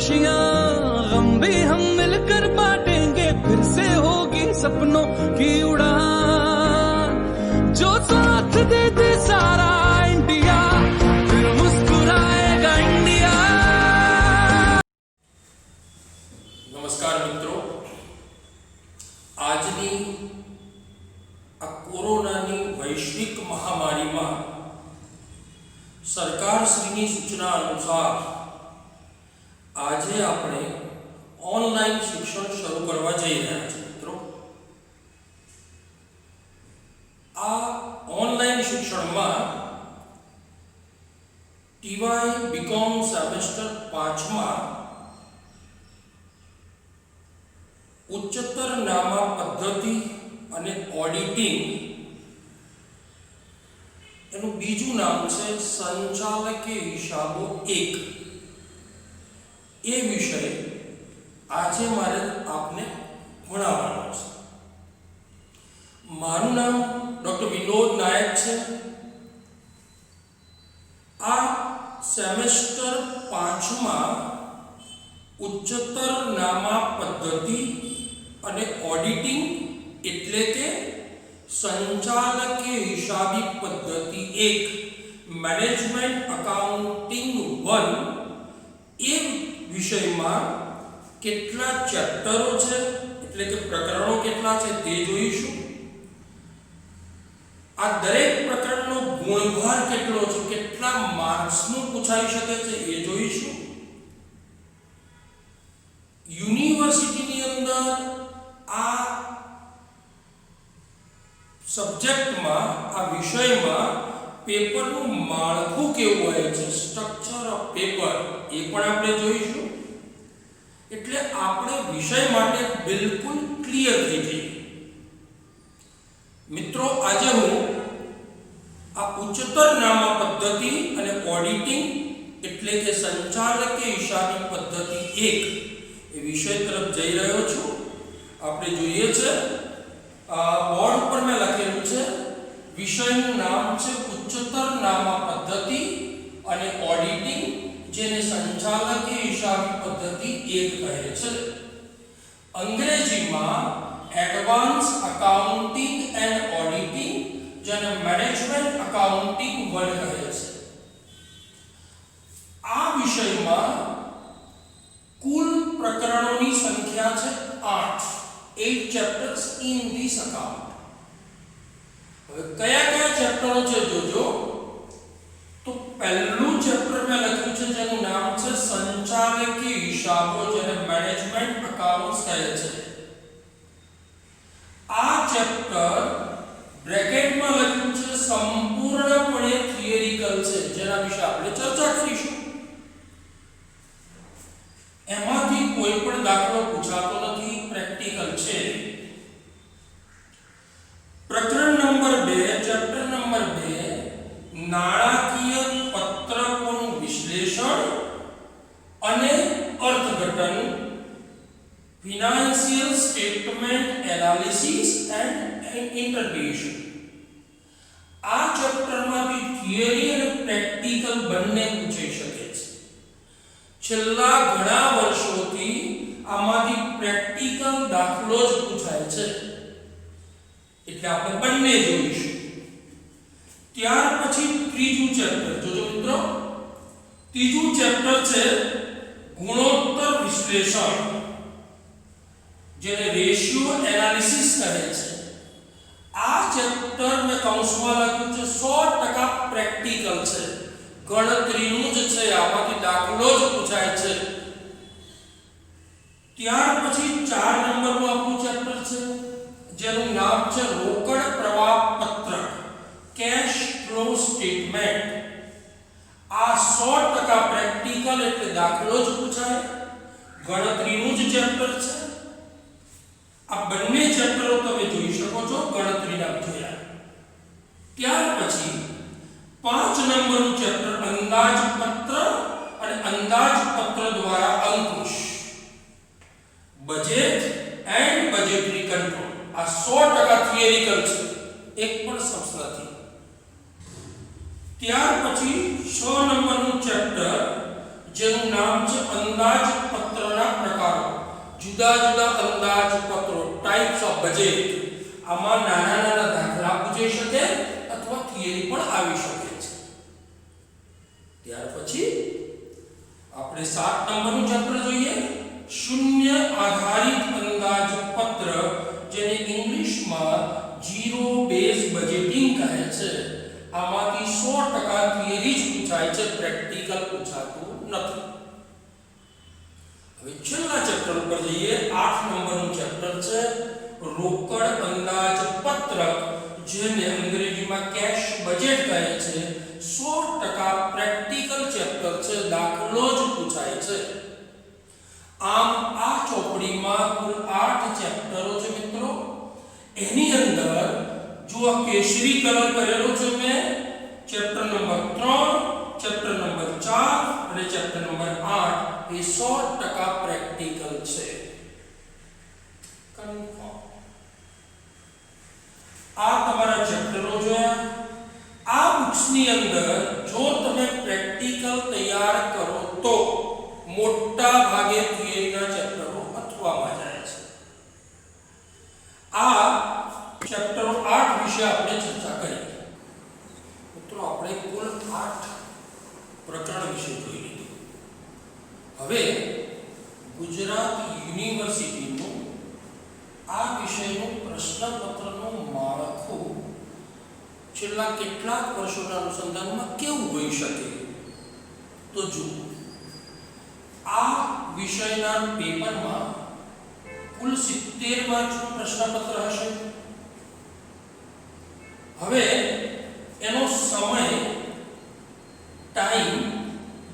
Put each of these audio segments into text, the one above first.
खुशियाँ गम भी हम मिलकर बांटेंगे, फिर से होगी सपनों की उड़ान। जो साथ दे दे सारा इंडिया, फिर मुस्कुराएगा इंडिया। नमस्कार मित्रों, આજની આ કોરોનાની વૈશ્વિક મહામારીમાં સરકારશ્રીની સૂચના અનુસાર આજે આપણે ઓનલાઈન શિક્ષણ શરૂ કરવા જઈ રહ્યા છીએ મિત્રો। આ ઓનલાઈન શિક્ષણમાં ટીવાય બીકોમ સેમેસ્ટર 5માં ઉચ્ચતર નામા પદ્ધતિ અને ઓડિટિંગ એનું બીજું નામ છે સંચાલકીય હિસાબો 1 એ વિષય આજે મારે આપને ભણાવવાનો છે। મારું નામ ડોક્ટર વિનોદ નાયક છે। આ સેમેસ્ટર 5માં ઉચ્ચતર નામા પદ્ધતિ અને ઓડિટિંગ એટલે કે સંચાલકીય હિસાબી પદ્ધતિ 1 મેનેજમેન્ટ અકાઉન્ટિંગ 1 એ વિષયમાં કેટલા ચેપ્ટરો છે એટલે કે પ્રકરણો કેટલા છે તે જોઈશું। આ દરેક પ્રકરણનો ગુણભાર કેટલો છે, કેટલા માર્ક્સનું પૂછાઈ શકે છે એ જોઈશું। યુનિવર્સિટીની અંદર આ સબ્જેક્ટમાં, આ વિષયમાં પેપરનું માળખું કેવું હોય છે, સ્ટ્રક્ચર ઓફ પેપર, એ પણ આપણે જોઈશું। એટલે આપણે વિષય માટે બિલકુલ ક્લિયર થઈ જઈએ। મિત્રો, આજે હું આ ઉચ્ચતર નામા પદ્ધતિ અને ઓડિટિંગ એટલે કે સંચાલકીય હિસાબી પદ્ધતિ 1 એ વિષય તરફ જઈ રહ્યો છું। આપણે જોઈએ છે બોર્ડ પર મેં લખેલું છે, વિષયનું નામ છે ઉચ્ચતર નામા પદ્ધતિ અને ઓડિટિંગ, જેને સંચાલકીય હિસાબી પદ્ધતિ 1 કહે છે। અંગ્રેજીમાં એડવાન્સ અકાઉન્ટિંગ એન્ડ ઓડિટિંગ, જેને મેનેજમેન્ટ અકાઉન્ટિંગ 1 કહે છે। આ વિષયમાં कुल प्रकरणों की संख्या है 8 चैप्टर्स इन दिस अकाउंट। હવે કયા કયા ચેપ્ટરો છે જોજો। તો પહેલું ચેપ્ટર મેં લખ્યું છે જેનું નામ છે સંચાલકીય હિસાબો, જેને મેનેજમેન્ટ અકાઉન્ટ્સ કહે છે। આ ચેપ્ટર બ્રેકેટમાં લખ્યું છે સંપૂર્ણપણે થિયરિકલ છે, જેના વિશે આપણે ચર્ચા કરીશું। એમાંથી કોઈ પણ દાખલો પૂછાતો નથી, પ્રેક્ટિકલ છે। પ્રકરણ નંબર 2, ચેપ્ટર નંબર 2 નાણાકીય પત્રકોનું વિશ્લેષણ અને અર્થઘટન, financial statement analysis and interpretation. આ ચેપ્ટરમાંથી થિયરી અને પ્રેક્ટિકલ બંને પૂછાઈ શકે છે। છેલ્લા ઘણા વર્ષોથી આમાંથી પ્રેક્ટિકલ દાખલો જ પૂછાય છે, એટલે આપણે બંને જોઈશું। ત્યાર પછી ત્રીજું ચેપ્ટર જોજો મિત્રો। ત્રીજું ચેપ્ટર છે ગુણોત્તર વિશ્લેષણ, જેને રેશિયો એનાલિસિસ કહે છે। આ ચેપ્ટર મેં કૌંસમાં લખ્યું છે 100% પ્રેક્ટિકલ છે, ગણતરીનું જ છે, આમાંથી દાખલો જ પૂછાય છે। ત્યાર પછી 4 નંબરનું આપણું ચેપ્ટર છે, જેનું નામ છે રોકડ પ્રવાહ પત્રક, કેશ ફ્લો સ્ટેટમેન્ટ। આ 100% પ્રેક્ટિકલ એટલે દાખલો જ પૂછાય, ગણતરીનું જ ચેપ્ટર છે। આ બંને ચેપ્ટરો તમે જોઈ શકો છો, ગણતરીના જોયા। ત્યાર પછી 5 નંબરનું ચેપ્ટર અંદાજપત્ર અને અંદાજપત્ર દ્વારા અંકુશ, બજેટ એન્ડ બજેટરી કંટ્રોલ। આ 100% થિયરિકલ છે, એક પણ શબ્દ નથી। ત્યાર પછી 6 નંબરનું ચેપ્ટર જેનું નામ છે અંદાજપત્રના પ્રકારો. જુદા જુદા અંદાજપત્રો, ટાઈપ્સ ઓફ બજેટ. આમાં નાના નાના દાખલા પૂછાઈ શકે અથવા થિયરી પણ આવી શકે છે. ત્યાર પછી આપણે 7 નંબરનું ચેપ્ટર જોઈએ, શૂન્ય આધારિત અંદાજપત્ર, જેને ઇંગ્લિશમાં ઝીરો બેઝ બજેટિંગ કહે છે. આમાંથી 100% થિયરી જ પૂછાય છે, પ્રેક્ટિકલ પૂછાતું નથી. હવે છેલ્લા ચેપ્ટર ઉપર જઈએ. 8 નંબરનું ચેપ્ટર છે રોકડ અંદાજપત્રક, જેને અંગ્રેજીમાં કેશ બજેટ કહે છે. 100% પ્રેક્ટિકલ ચેપ્ટર છે, દાખલો જ પૂછાય છે. આમ આ ચોપડીમાં કુલ 8 ચેપ્ટરો છે મિત્રો. એની અંદર જો આ કેસરી કલર કરેલો છે મેં, ચેપ્ટર નંબર 3, ચેપ્ટર નંબર 4 અને ચેપ્ટર નંબર 8 એ 100% પ્રેક્ટિકલ છે. કન્ફર્મ. આ તમારા ચેપ્ટરો જોયા. આ બુક્સની અંદર જો તમે પ્રેક્ટિકલ તૈયાર કરો તો મોટા ભાગે થિયરીના ચેપ્ટરો અથવામાં જાય છે. આ ચેપ્ટર 8 વિશે આપણે ચર્ચા કરી. મિત્રો આપણે કુલ 8 પ્રકરણ વિશે જોઈ લીધું. હવે ગુજરાત યુનિવર્સિટીનું આ વિષયનું પ્રશ્નપત્રનું માળખું છેલ્લા કેટલાક વર્ષોના અનુસંધાનમાં કેવું હોઈ શકે તો જુઓ. આ વિષયના પેપરમાં કુલ 70 માર્ક્સનું પ્રશ્નપત્ર હશે. હવે એનો સમય ટાઈમ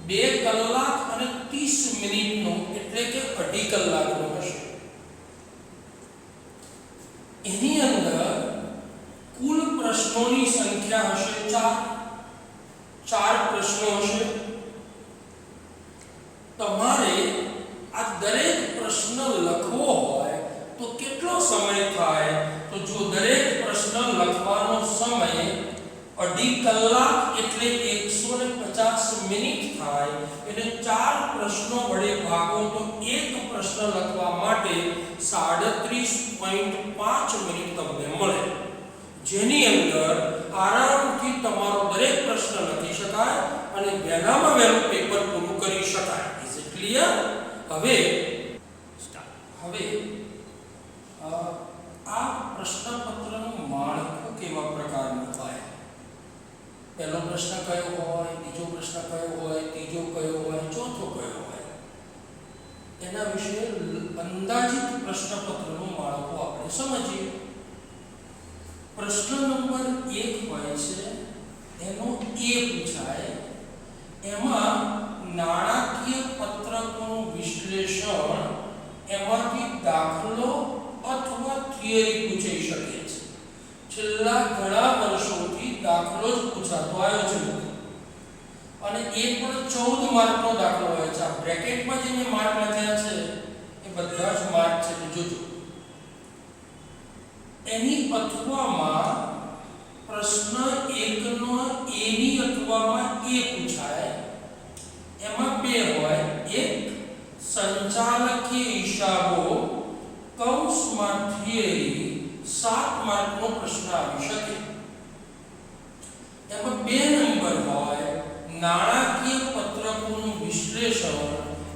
2 કલાક અને 30 મિનિટનો એટલે કે 2.5 કલાકનો હશે. એની અંદર કુલ પ્રશ્નોની સંખ્યા હશે 4 પ્રશ્નો હશે. તમારે આ દરેક પ્રશ્ન લખવો હોય તો કેટલો સમય થાય? તો જો દરેક પ્રશ્ન લખવાનો સમય 2.5 કલાક એટલે 150 મિનિટ થાય, એટલે 4 પ્રશ્નો વડે ભાગો તો એક પ્રશ્ન લખવા માટે 37.5 મિનિટ તમને મળે, જેની અંદર આરામથી તમારો દરેક પ્રશ્ન લખી શકાય અને વહેલામાં વહેલું પેપર પૂરું કરી શકાય. Is it clear? હવે આ પ્રશ્નપત્રનું માળખું કેવા પ્રકારનું હોય? પહેલો પ્રશ્ન કયો હોય, બીજો પ્રશ્ન કયો હોય, ત્રીજો કયો હોય, ચોથો કયો હોય? એના વિશે અંદાજિત પ્રશ્નપત્રનું માળખું આપણે સમજીએ. પ્રશ્ન નંબર 1 હોય છે, એનો A પૂછાય. એમાં નાણાકીય પત્રકનું વિશ્લેષણ, એમાંથી દાખલો અથવા થિયરી પૂછાઈ શકે છે. છેલ્લા ઘણા વર્ષોથી દાખલો જ પૂછાતો આવ્યો છે અને એ પણ 14 માર્કનો દાખલો હોય છે. આ બ્રેકેટમાં જે મેં માર્ક લખ્યા છે એ બધા જ માર્ક છે, જોજો. એની અથવામાં પ્રશ્ન 1નો A ની અથવામાં A પૂછાય. એમાં 2 હોય. એક સંચાલકીય હિસાબો કૌંસમાં થિયરી, 7 માર્કનો પ્રશ્ન આવી શકે. એમાં 2 નંબર હોય નાણાકીય પત્રકોનું વિશ્લેષણ,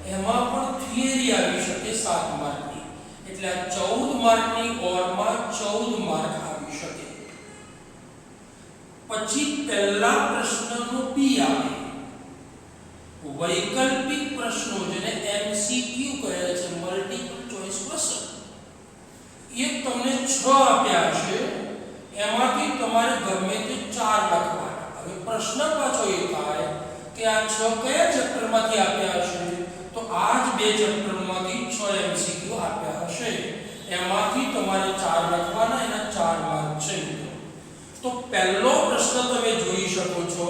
એમાં પણ થિયરી આવી શકે 7 માર્કની. એટલે આ 14 માર્કની ઓરમાં 14 માર્ક આવી શકે. પછી પહેલા પ્રશ્નનો B આવે. વૈકલ્પિક પ્રશ્નો, જેને MCQ કહે છે, મલ્ટીપલ ચોઇસ ક્વેશ્ચન. એ તમને 6 આપ્યા છે, એમાંથી તમારે ગમે તે 4 લખવાના. હવે પ્રશ્ન પાછો એ થાય કે આ 6 કયા ચેપ્ટરમાંથી આપ્યા હશે? તો આ જ 2 ચેપ્ટરમાંથી 6 MCQ આપ્યા હશે, એમાંથી તમારે 4 લખવાના. એના 4 માર્ક છે. તો પહેલો પ્રશ્ન તમે જોઈ શકો છો,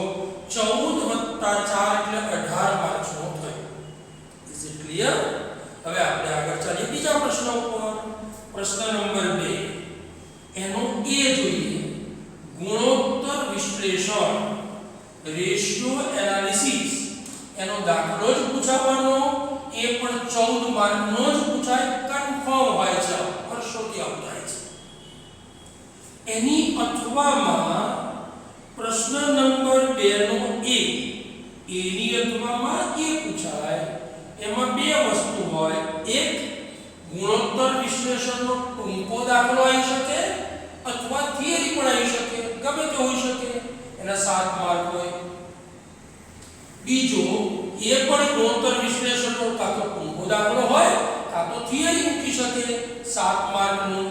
14 + 4 એટલે 18 માર્ક્સનો થયો. Is it clear? હવે આપણે આગળ ચાલીએ બીજા પ્રશ્ન ઉપર. પ્રશ્ન નંબર 2, એનો A જોઈએ. ગુણોત્તર વિશ્લેષણ, રેશિયો એનાલિસિસ એનો દાખલો જ પૂછવાનો, એ પણ 14 માર્કનો જ પૂછાય, કન્ફર્મ હોય છે, વર્ષોથી આવું થાય છે. એની અથવામાં પ્રશ્ન નંબર 2 નો એ એની અથવામાં એ પૂછાય. એમાં બે વસ્તુ હોય, એક ગુણોત્તર વિશ્લેષણનો ટૂંકો દાખલો આવી શકે અથવા થિયરી પણ આવી શકે, ગમે તે હોઈ શકે, એના 7 માર્ક હોય. બીજો એ પણ ગુણોત્તર વિશ્લેષણનો કાં તો ટૂંકો દાખલો હોય કાં તો થિયરી મૂકી શકે 7 માર્કનું.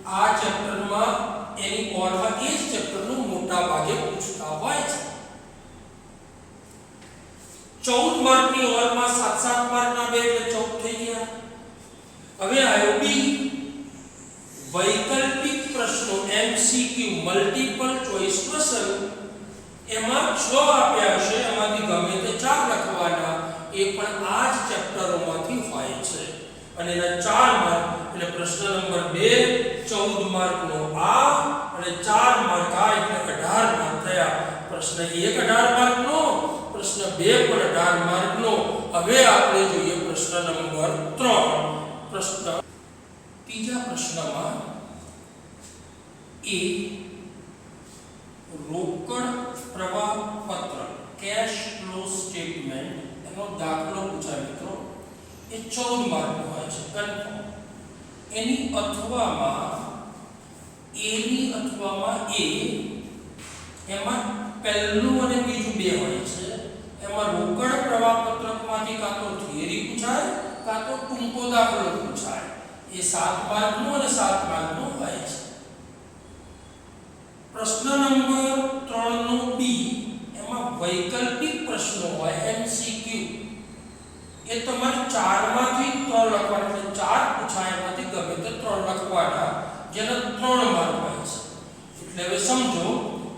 આ ચેપ્ટરમાં એની ઓરમાં એ જ ચેપ્ટરનું મોટા ભાગે પૂછતા હોય છે. 14 માર્કની ઓરમાં 7-7 માર્કના બે એટલે 14 થઈ ગયા. હવે આવ્યો બી, વૈકલ્પિક પ્રશ્નો એમસીક્યુ મલ્ટીપલ ચોઇસ ક્વેશ્ચન. એમાં 6 આપ્યા છે, એમાંથી ગમે તે 4 લખવાના, એ પણ આ જ ચેપ્ટરોમાંથી હોય છે. અને એના 4 માર્ક એટલે પ્રશ્ન નંબર 2 14 માર્કનો આ અને 4 માર્ક આ એટલે 18 માર્ક થયા. પ્રશ્ન 1 18 માર્કનો, પ્રશ્ન 2 પણ 18 માર્કનો. હવે આપણે જોઈએ પ્રશ્ન નંબર 3. ત્રીજા પ્રશ્નમાં એ રોકડ પ્રવાહ પત્રક કેશ ફ્લો સ્ટેટમેન્ટ એનો દાખલો પૂછાય મિત્રો. એ 14 માર્કનો હોય છે, કન્ફર્મ. એની અથવામાં એમાં પહેલું અને બીજું બે હોય છે. એમાં રોકડ પ્રવાહ પત્રકમાંથી કાં તો થિયરી પૂછાય કાં તો ટૂંકો દાખલો પૂછાય. એ 7 માર્કનો અને 7 માર્કનો હોય છે. પ્રશ્ન નંબર 3 નો બી એમાં વૈકલ્પિક પ્રશ્નો હોય, એમસીક્યુ. એ તમારે 4 માંથી 3 લખવાના, એટલે 4 પૂછાય એમાંથી ગમે તે 3 લખવાના, જેના 3 માર્ક હોય છે. એટલે હવે સમજો,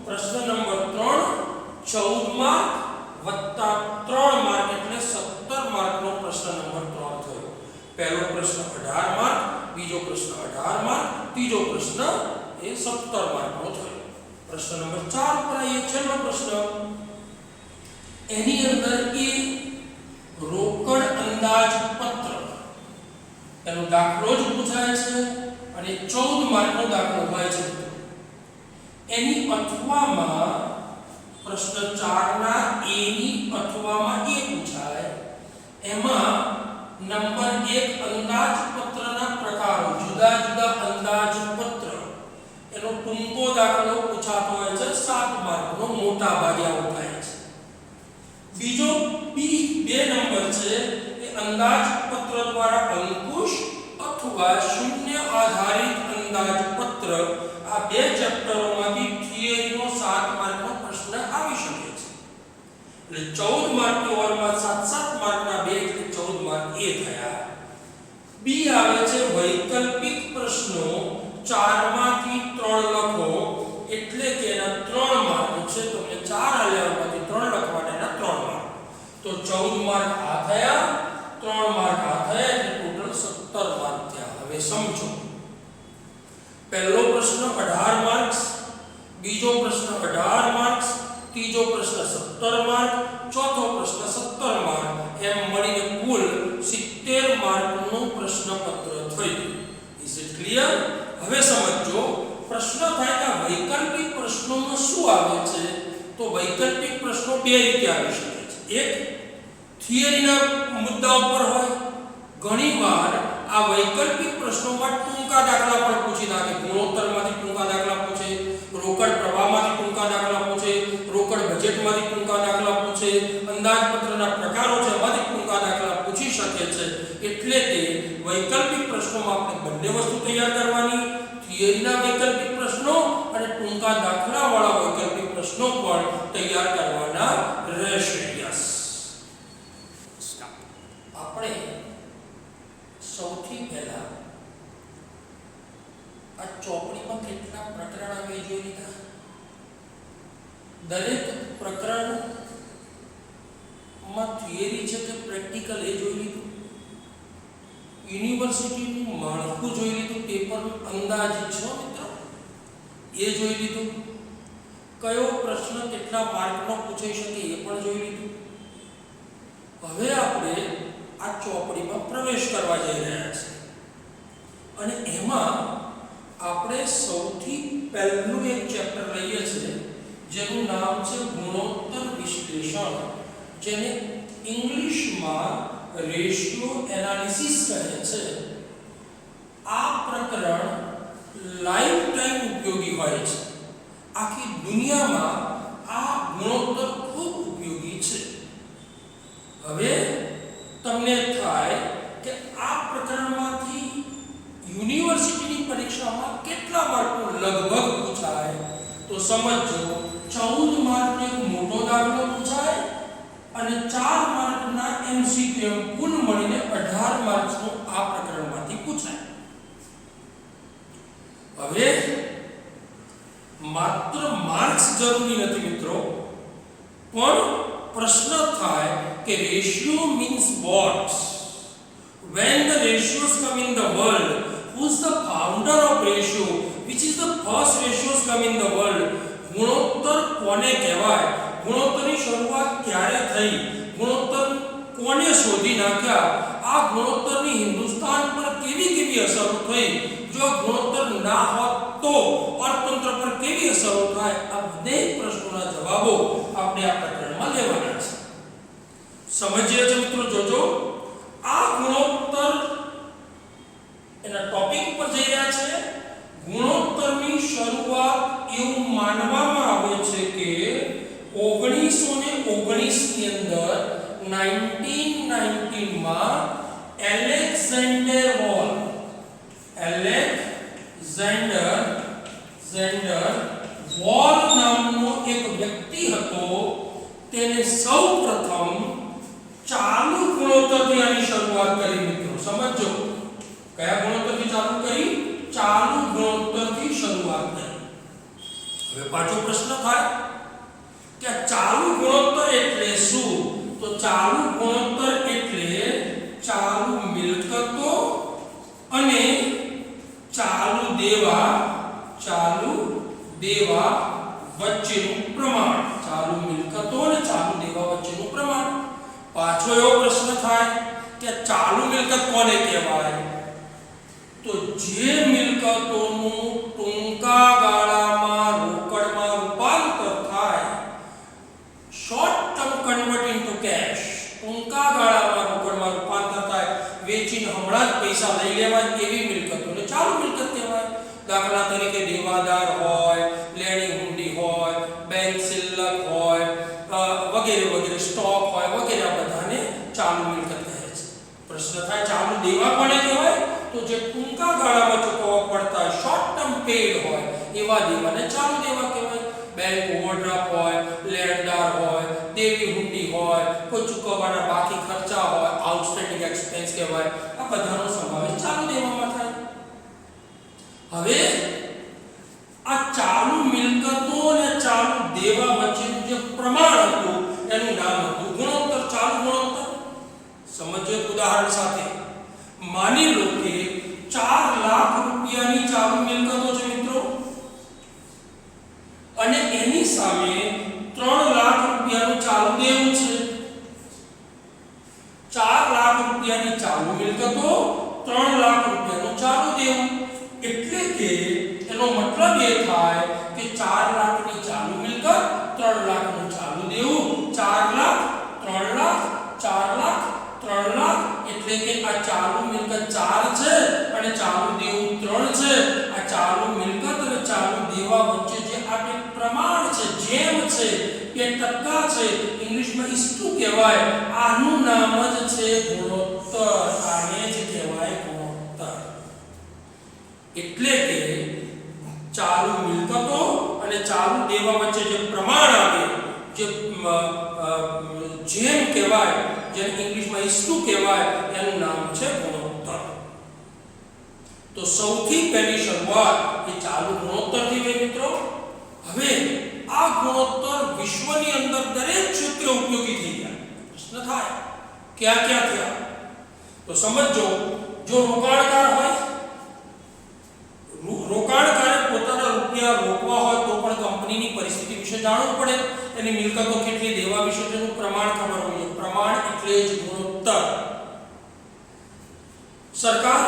પ્રશ્ન નંબર 3 14 માર્ક વત્તા 3 માર્ક એટલે 17 માર્કનો પ્રશ્ન નંબર 3 થયો. પહેલો પ્રશ્ન 18 માર્ક, બીજો પ્રશ્ન 18 માર્ક, ત્રીજો પ્રશ્ન એ 17 માર્કનો થયો. પ્રશ્ન નંબર 4 પર આવીએ, છેલ્લો પ્રશ્ન. એની અંદર એ રોકડ અંદાજપત્રક એનો દાખલો જ પૂછાય છે અને 14 માર્કનો દાખલો હોય છે. એની અથવામાં પ્રશ્ન 4 ના એ ની અથવામાં એ પૂછાય. એમાં નંબર 1 અંદાજપત્રના પ્રકારો, જુદા જુદા અંદાજપત્ર એનો ટૂંકો દાખલો પૂછાતો હોય છે, 7 માર્કનો મોટા ભાગે આવો થાય છે. બીજો બી 2 નંબર છે, એ અંદાજપત્ર દ્વારા અંકુશ અથવા શૂન્ય આધારિત અંદાજપત્ર. આ બે ચેપ્ટરોમાંથી થિયરીનો 7 માર્કનો પ્રશ્ન આવી શકે છે. એટલે 14 માર્કની ઓરમાં 7-7 માર્કના 2 એટલે 14 માર્ક એ થયા. બી આવે છે વૈકલ્પિક પ્રશ્નો, 4 માંથી 3 લખો એટલે કે એના 3 માર્ક છે. તમને 4 આલ્યામાંથી 3 લખવાના, એના 3 માર્ક. તો 14 માર્ક આ થયા, 3 માર્ક આ થયા, એટલે ટોટલ 17 માર્ક થયા. હવે સમજો, પહેલો પ્રશ્ન 18 માર્ક્સ, બીજો પ્રશ્ન 18 માર્ક્સ, ત્રીજો પ્રશ્ન 17 માર્ક, ચોથો પ્રશ્ન 17 માર્ક, એમ મળીને કુલ 70 માર્કનું પ્રશ્નપત્ર થયું. Is it clear? હવે સમજો, પ્રશ્ન થાય કે વૈકલ્પિક પ્રશ્નોમાં શું આવે છે? તો વૈકલ્પિક પ્રશ્નો બે રીતે આવી શકે છે. એક થિયરીના મુદ્દા ઉપર હોય. ઘણીવાર આ વૈકલ્પિક પ્રશ્નોમાં ટૂંકા દાખલા પણ પૂછી નાખે. ગુણોત્તરમાંથી ટૂંકા દાખલા પૂછે, રોકડ પ્રવાહમાંથી ટૂંકા દાખલા પૂછે, રોકડ બજેટમાંથી ટૂંકા દાખલા પૂછે, અંદાજપત્રના પ્રકારો છે એમાંથી ટૂંકા દાખલા પૂછી શકે છે. એટલે કે વૈકલ્પિક પ્રશ્નોમાં આપણે બંને વસ્તુ તૈયાર કરવાની, થિયરીના વૈકલ્પિક પ્રશ્નો અને ટૂંકા દાખલાવાળા વૈકલ્પિક પ્રશ્નો પણ તૈયાર કરવાના રહેશે. યસ, આપણે સૌથી પહેલા આ ચોપડીમાં કેટલા પ્રકરણ આવે જોઈ લીધા. દરેક પ્રકરણમાં થિયરી છે કે પ્રેક્ટિકલ એ જોઈ લીધું. યુનિવર્સિટીનું માળખું જોઈ લીધું, પેપરનું અંદાજિત છે મિત્રો એ જોઈ લીધું. કયો પ્રશ્ન કેટલા માર્કનો પૂછાઈ શકે એ પણ જોઈ લીધું. હવે આપણે આ ચોપડીમાં પ્રવેશ કરવા જઈ રહ્યા છીએ અને એમાં આપણે સૌથી પહેલું એક ચેપ્ટર લઈએ છીએ જેનું નામ છે ગુણોત્તર વિશ્લેષણ, જેને ઇંગ્લિશમાં રેશિયો એનાલિસિસ કહે છે. આ પ્રકરણ લાઈફ ટાઈમ ઉપયોગી હોય છે. આખી દુનિયામાં આ ગુણોત્તર ખૂબ ઉપયોગી છે. હવે તમને થાય કે આ પ્રકરણમાંથી યુનિવર્સિટીની પરીક્ષામાં કેટલા માર્કનો લગભગ પૂછાય, તો સમજો 14 માર્કનો એક મોટો દાખલો પૂછાય અને 4 માર્કના એમસીક્યુ કુલ મળીને 18 માર્ક્સનો આ પ્રકરણમાંથી પૂછાય. હવે માત્ર માર્ક્સ જરૂરી નથી મિત્રો, પણ પ્રશ્ન થાય કે ratio means what, when the ratios come in the world, who's the founder of ratio, which is the first ratios come in the world, ગુણોત્તર કોને કહેવાય, ગુણોત્તરની શરૂઆત ક્યારે થઈ, ગુણોત્તર કોને શોધી નાખ્યા, આ ગુણોત્તરની હિન્દુસ્તાન પર કેવી કેવી અસરો થઈ, જો ગુણોત્તર ના હોત તો અર્થતંત્ર પર કેવી અસરો થાય, આ દરેક પ્રશ્નોના જવાબો આપણે આ પ્રકરણમાં લેવાના છે. સમજીએ છે મિત્રો, જોજો આ ગુણોત્તર એના ટોપિક ઉપર જઈ રહ્યા છે. ગુણોત્તરની શરૂઆત એવું માનવામાં આવે છે કે 1919 ની અંદર 1919 માં એલેક્ઝાન્ડર વોલ નામનો એક વ્યક્તિ હતો. તેને સૌપ્રથમ ચાલુ ગુણોત્તરથી આની શરૂઆત કરી મિત્રો. સમજો કયા ગુણોત્તરથી ચાલુ કરી, ચાલુ ગુણોત્તરથી શરૂઆત કરી. હવે પાછો પ્રશ્ન થાય કે ચાલુ ગુણોત્તર એટલે શું, તો ચાલુ ગુણોત્તર એટલે ચાલુ મિલકતો અને ચાલુ દેવા વચ્ચેનું પ્રમાણ, ચાલુ મિલકતો અને ચાલુ દેવા વચ્ચેનું પ્રમાણ. પાછો એવો પ્રશ્ન થાય કે ચાલુ મિલકત કોને કહેવાય, તો જે મિલકતોનું ટૂંકા ગાળામાં રોકડમાં રૂપાંતર થાય, short term convert into cash, ટૂંકા ગાળામાં રોકડમાં રૂપાંતર થાય, વેચીને હમણાં જ પૈસા લઈ લેવાય એવી મિલકતોને ચાલુ મિલકત કહેવાય. દાખલા તરીકે દેવાદાર હોય, લેણી હુંડી હોય, બેંક શિલ્લક હોય, વગેરે વગેરે, સ્ટોક હોય વગેરે, આ બધાને ચાલુ મિલકત કહે છે. પ્રશ્ન થાય ચાલુ દેવા કોને કહેવાય, તો જે ટૂંકા ગાળામાં ચૂકવવા પડતા શોર્ટ ટર્મ પેડ હોય એવા દેવાને ચાલુ દેવા કહેવાય. બેંક ઓવરડ્રાફ્ટ હોય, લેણદાર હોય, દેવી હુંડી હોય, કોઈ ચૂકવવાના બાકી ખર્ચા હોય, આઉટસ્ટેન્ડિંગ એક્સપેન્સ કહેવાય. આ બધાનો સમાવેશ ચાલુ દેવામાં થાય. હવે આ ચાલુ મિલકતો અને ચાલુ દેવા વચ્ચેનું જે પ્રમાણ હતું એનું નામ હતું ગુણોત્તર. ચાલુ ગુણોત્તર સમજો એક ઉદાહરણ સાથે. માની લો કે 4 લાખ રૂપિયાની ચાલુ મિલકતો છે મિત્રો, અને એની સામે 3 લાખ રૂપિયાનું ચાલુ દેવું છે. 4 લાખ રૂપિયાની ચાલુ મિલકતો, 3 લાખ રૂપિયાનું ચાલુ દેવું. એટલે કે એનો મતલબ એ થાય કે 4 લાખની ચાલુ મિલકત, 3 લાખનું ચાલુ દેવું, 4 લાખ, 3 લાખ, 4 લાખ, 3 લાખ. એટલે કે આ ચાલુ મિલકત 4 છે અને ચાલુ દેવું 3 છે. આ ચાલુ મિલકત અને ચાલુ દેવા વચ્ચે જે આ બે પ્રમાણ છે, જેમ છે, એ ટકા છે, ઇંગ્લિશમાં ઇસ્ટુ કહેવાય. આનું નામ જ છે ગુણોત્તર. આને જ કહેવાય ગુણોત્તર. એટલે કે ચાલુ મિલકતો અને ચાલુ દેવા વચ્ચે જે પ્રમાણ આવે, જે જેમ કહેવાય, જેને ઇંગ્લિશમાં ઇસ્ટુ કહેવાય, એનું નામ છે ગુણોત્તર. તો સૌથી પહેલી શરૂઆત એ ચાલુ ગુણોત્તરથી થઈ મિત્રો. હવે આ ગુણોત્તર વિશ્વની અંદર દરેક ક્ષેત્રે ઉપયોગી થઈ ગયા. પ્રશ્ન થાય ક્યાં ક્યાં થયા, તો સમજો જો રોકાણકાર હોય, રોકાણકારે પોતાના રૂપિયા રોકવા હોય તો પણ કંપનીની પરિસ્થિતિ વિશે જાણવું પડે, એની મિલકતો કેટલી, દેવા વિશે તેનું પ્રમાણ ખબર હોવું જોઈએ. પ્રમાણ એટલે જ ગુણોત્તર. સરકાર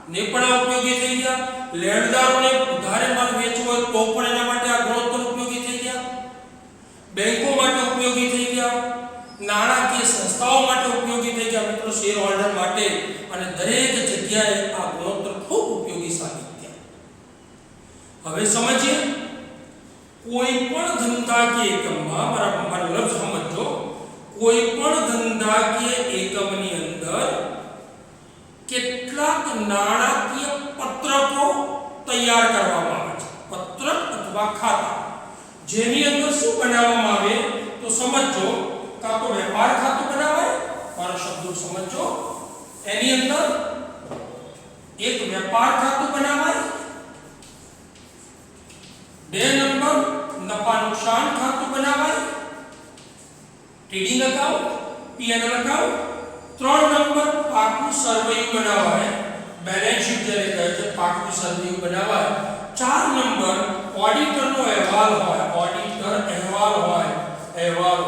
ને પણ આ ઉપયોગી થઈ ગયા. લેણદારોને ઉધારે માલ વેચવો હોય તો પણ એના માટે આ ગુણોત્તર ઉપયોગી થઈ ગયા. બેંકો માટે ઉપયોગી થઈ ગયા. નાણાકીય સંસ્થાઓ માટે ઉપયોગી થઈ ગયા મિત્રો, શેર હોલ્ડર માટે, અને દરેક જગ્યાએ આ ગુણોત્તર ખૂબ ઉપયોગી સાબિત થયા. હવે સમજીએ કોઈ પણ ધંધાકીય એકમમાં, મારો લફ્ઝ સમજો, કોઈ પણ ધંધાકીય એકમની અંદર કેટલાક નાણાકીય પત્રકો તૈયાર કરવામાં આવે છે. પત્રક અથવા ખાતા, જેની અંદર શું બનાવવામાં આવે તો સમજો, કાં તો વેપાર ખાતું બનાવાય, મારો શબ્દો સમજો, એની અંદર એક વેપાર ખાતું બનાવાય. 2 નંબર નફા નુકસાન ખાતું બનાવાય, trading account, P&L account. 3 number પાકું સરવૈયું બનાવાય, બેલેન્સ શીટ જેને કહે છે, પાકું સરવૈયું બનાવાય. 4 નંબર ઓડિટરનો અહેવાલ હોય, ઓડિટર અહેવાલ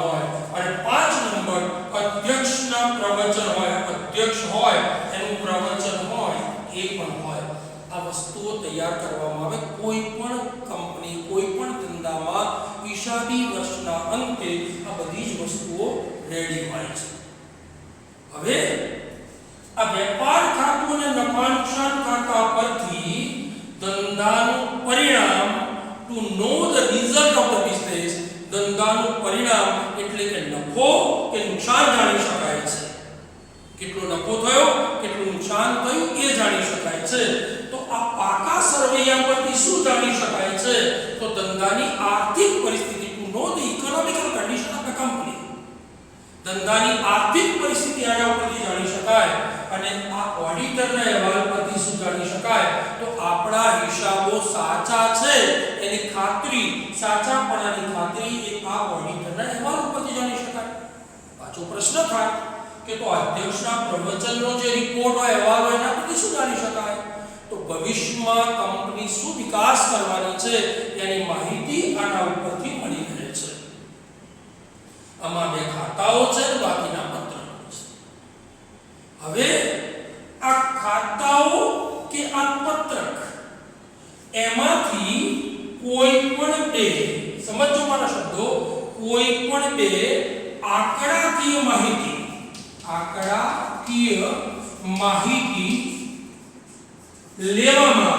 હોય. અને 5 નંબર અધ્યક્ષના પ્રવચન હોય, અધ્યક્ષ હોય એનું પ્રવચન હોય, એ પણ હોય. આ વસ્તુઓ તૈયાર કરવામાં આવે. કોઈ પણ કંપની, કોઈ પણ ધંધામાં હિસાબી વર્ષના અંતે આ બધી જ વસ્તુઓ રેડી હોય છે. હવે આ વેપાર ખાતું અને નફા નુકસાન ખાતા પરથી ધંધાનું પરિણામ, to know the result of the business, ધંધાનું પરિણામ એટલે કે નફો કે નુકસાન જાણી શકાય છે. કેટલો નફો થયો, કેટલું નુકસાન થયું એ જાણી શકાય છે. તો આ પાકા સરવૈયા પરથી શું જાણી શકાય છે તો ધંધાની આર્થિક પરિસ્થિતિ, to know the economical condition of the company, ધંધાની આર્થિક પરિસ્થિતિ આના ઉપરથી જાણી શકાય. અને આ ઓડિટરના અહેવાલ પરથી શું જાણી શકાય તો આપણા હિસાબો સાચા છે એની ખાતરી, સાચાપણાની ખાતરી એ આ ઓડિટરના અહેવાલ ઉપરથી જાણી શકાય. પાછો પ્રશ્ન થાય કે તો અધ્યક્ષના પ્રવચનનો જે રિપોર્ટ હોય, અહેવાલ હોય, એના પરથી શું જાણી શકાય તો ભવિષ્યમાં કંપની શું વિકાસ કરવાની છે એની માહિતી આના ઉપરથી મળી રહે છે. આમાં 2 ખાતાઓ છે, બાકીના પત્રકો છે. હવે આ ખાતાઓ કે આ પત્રક એમાંથી કોઈ પણ 2, સમજો મારા શબ્દો, કોઈ પણ 2 આંકડાકીય માહિતી લેવામાં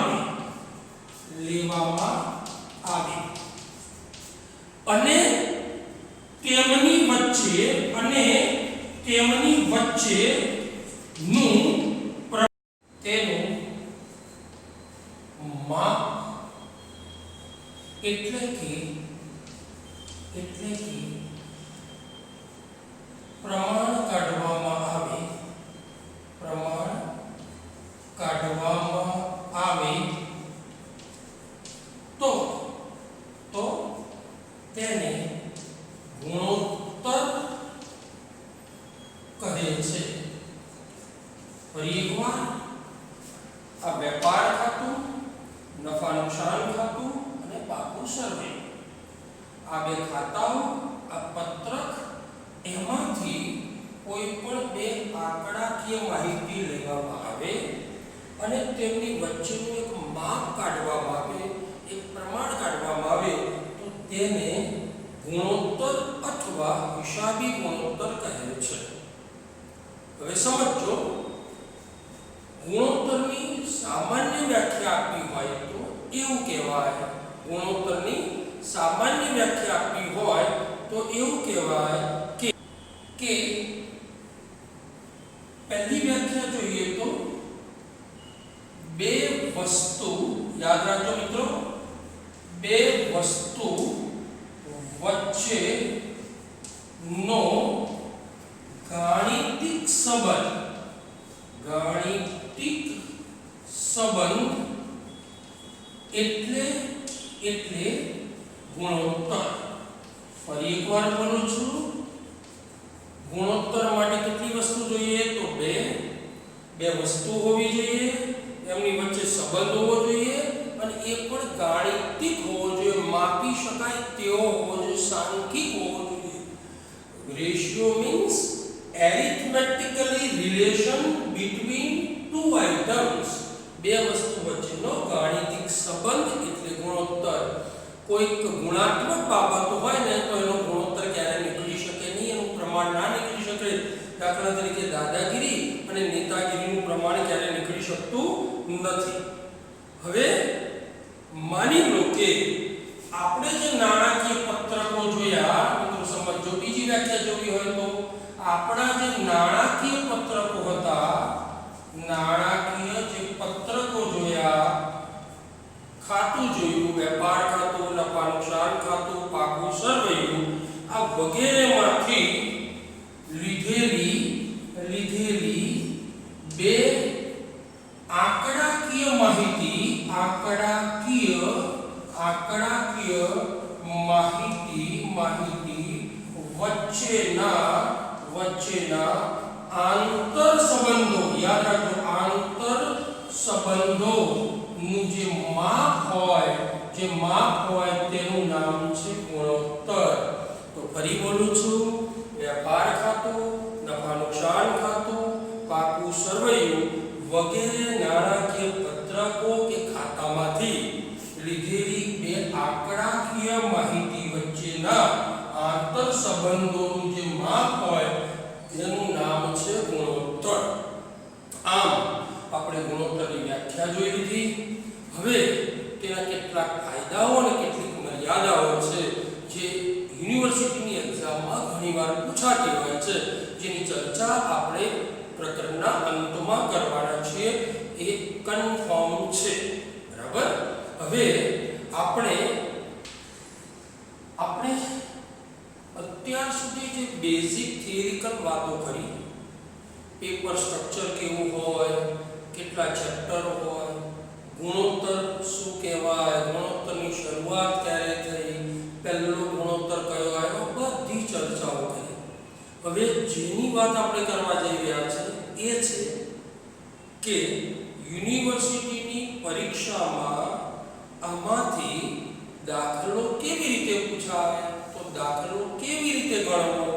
આવે અને તેમની વચ્ચે નું તેનું માપ એટલે કે પ્રમાણ કાઢવામાં આવે તો તેને ગુણોત્તર કહે છે. ફરી એકવાર, આ વેપાર ખાતું, નફા નુકસાન ખાતું અને પાકું સર્વે, આ 2 ખાતાઓ, આ પત્રક, એમાંથી કોઈ પણ 2 આંકડાકીય માહિતી લેવામાં આવે અને તેમની વચ્ચેનું એક માપ કાઢવામાં આવે, એક પ્રમાણ કાઢવામાં આવે તો તેને ગુણોત્તર અથવા હિસાબી ગુણોત્તર કહે છે. હવે સમજો, ગુણોત્તરની સામાન્ય વ્યાખ્યા આપવી હોય તો એવું કહેવાય, ગુણોત્તરની સામાન્ય વ્યાખ્યા આપવી હોય તો એવું કહેવાય કે પહેલી વ્યાખ્યા જોઈએ તો 2 વસ્તુ, યાદ રાખજો મિત્રો, 2 વસ્તુ વચ્ચેનો ગાણિતિક સંબંધ એટલે ગુણોત્તર. ફરી એકવાર બોલું છું, ગુણોત્તર માટે કેટલી વસ્તુ જોઈએ તો 2 વસ્તુ હોવી જોઈએ, એમની વચ્ચે સંબંધ હોવો જોઈએ અને એ પણ ગાણિતિક હોવો જોઈએ, માપી શકાય તેવો હોવો જોઈએ, સાંખ્યિક હોવો જોઈએ. Ratio means arithmetically relation between two items, બે વસ્તુ વચ્ચેનો ગાણિતિક સંબંધ એટલે ગુણોત્તર. કોઈક ગુણાત્મક બાબતો હોય ને તો એનો ગુણોત્તર ક્યારે નીકળી શકે નહીં, એનું પ્રમાણ ના નીકળી શકે. દાખલા તરીકે દાદાગીરી અને નેતાગીરીનું પ્રમાણ ક્યારે નીકળી શકતું નથી. હવે માની લો કે આપણે જે નાણાકીય પત્રકો જોયા, મિત્રો સમજો, બીજી વ્યાખ્યા જોવી હોય તો આપણા જે નાણાકીય પત્રકો હતા, નાણાકીય જે પત્રકો જોયા, ખાતું જોયું, વેપાર ખાતું, નફા નુકસાન ખાતું, પાકું સરવૈયું, આ વગેરેમાંથી લીધેલી બે આંકડાકીય માહિતી વચ્ચેના આંતર સંબંધો, યાદ રાખજો, આંતર સંબંધોનું જે માપ હોય તેનું નામ છે ગુણોત્તર. તો ફરી બોલું છું, વેપાર ખાતું, નફા નુકસાન ખાતું, પાકું સરવૈયું વગેરે નાણાકીય પત્રકો કે ખાતામાંથી લીધેલી બે આંકડાકીય માહિતી વચ્ચેના આંતર સંબંધોનું જે માપ હોય તેનું નામ છે ગુણોત્તર. આમ આપણે ગુણોત્તરની વ્યાખ્યા જોઈ લીધી. હવે તેના કેટલાક ફાયદાઓ અને કેટલીક મર્યાદાઓ છે જે યુનિવર્સિટીની એક્ઝામમાં ઘણીવાર પૂછાતી હોય છે, જેની ચર્ચા આપણે પ્રકરણના અંતમાં કરવાના છીએ. એ કન્ફર્મ છે, બરાબર. હવે આપણે અત્યાર સુધી જે બેઝિક થિયરિકલ વાતો કરી, પેપર સ્ટ્રક્ચર કેવું હોય, કેટલા ચેપ્ટર હોય, ગુણોત્તર શું કહેવાય, ગુણોત્તરની શરૂઆત ક્યારે થઈ, પહેલો ગુણોત્તર કયો આવ્યો, બધી ચર્ચાઓ કરી. હવે જેની વાત આપણે કરવા જઈ રહ્યા છે એ છે કે યુનિવર્સિટીની પરીક્ષામાં આમાંથી દાખલો કેવી રીતે પૂછાય, તો દાખલો કેવી રીતે ગણવો.